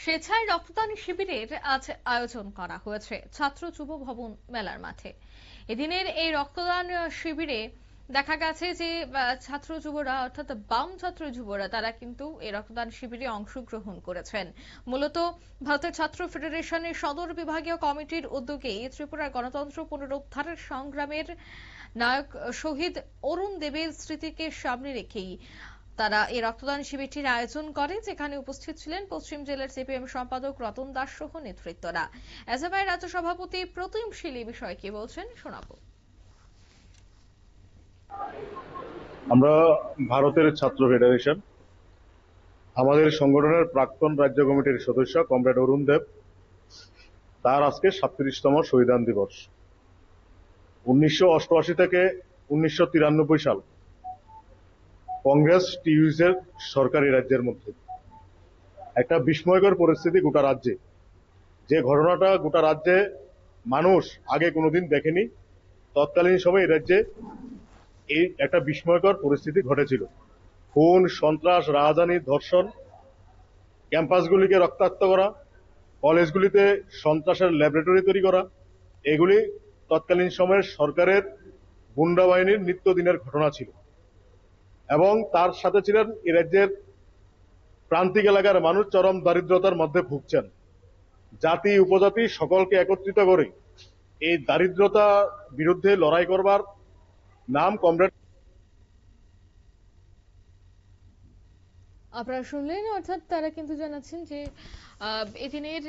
স্বেচ্ছায় রক্তদান শিবিরের আজ আয়োজন করা হয়েছে ছাত্র যুব ভবন মেলার মাঠে। এদিনের এই রক্তদান শিবিরে দেখা গেছে যে ছাত্র যুবরা অর্থাৎ বাম ছাত্র যুবরা তারা কিন্তু এই রক্তদান শিবিরে অংশগ্রহণ করেছেন। মূলত ভারতের ছাত্র ফেডারেশনের সদর বিভাগীয় কমিটির উদ্যোগে ত্রিপুরার গণতন্ত্র পুনরুদ্ধারের সংগ্রামের নায়ক শহীদ অরুণ দেবের স্মৃতিকে সামনে রেখেই তারা এই রক্তদান শিবিরটির আয়োজন করে, যেখানে উপস্থিত ছিলেন পশ্চিম জেলার সিপিএম সম্পাদক রতন দাস সহ নেতৃত্বরা। এসএফআই রাজ্য সভাপতি প্রতিম শীল এই বিষয়ে কি বলছেন শোনাবো। আমরা ভারতের ছাত্র ফেডারেশন, আমাদের সংগঠনের প্রাক্তন রাজ্য কমিটির সদস্য কমরেড অরুণ দেব, তার আজকে 37তম শহীদান দিবস। 1988 থেকে 1993 সাল কংগ্রেস টিইউসির সরকারি রাজ্যের মধ্যে একটা বিস্ময়কর পরিস্থিতি গোটা রাজ্যে, যে ঘটনাটা গোটা রাজ্যে মানুষ আগে কোনোদিন দেখেনি। তৎকালীন সময় এই রাজ্যে এই একটা বিস্ময়কর পরিস্থিতি ঘটেছিল। খুন, সন্ত্রাস, রাজধানী, ধর্ষণ, ক্যাম্পাসগুলিকে রক্তাক্ত করা, কলেজগুলিতে সন্ত্রাসের ল্যাবরেটরি তৈরি করা, এগুলি তৎকালীন সময়ের সরকারের গুন্ডা বাহিনীর নিত্যদিনের ঘটনা ছিল। এবং তার সাথে ছিলেন এই রাজ্যের প্রান্তিক এলাকার মানুষ চরম দারিদ্রতার মধ্যে ভুগছেন। জাতি উপজাতি সকলকে একত্রিত করে এই দারিদ্রতা বিরুদ্ধে লড়াই করবার নাম কমরেড। আপনারা শুনলেন, অর্থাৎ তারা কিন্তু জানাচ্ছেন যে এদিনের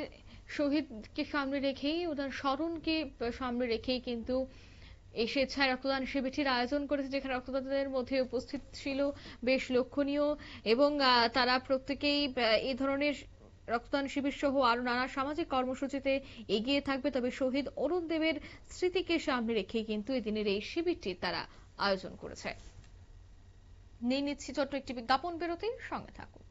শহীদকে সামনে রেখেই, ওনার স্মরণকে সামনে রেখেই কিন্তু এই স্বেচ্ছায় রক্তদান শিবিরটির আয়োজন করেছে, যেখানে রক্তদাতাদের মধ্যে উপস্থিত ছিল বেশ লক্ষণীয় এবং তারা প্রত্যেকেই এই ধরনের রক্তদান শিবির সহ আরো নানা সামাজিক কর্মসূচিতে এগিয়ে থাকবে। তবে শহীদ অরুণ দেবের স্মৃতিকে সামনে রেখে কিন্তু এদিনের এই শিবিরটির তারা আয়োজন করেছে। নিয়ে নিচ্ছি ছোট্ট একটি বিজ্ঞাপন বিরতি, সঙ্গে থাকুন।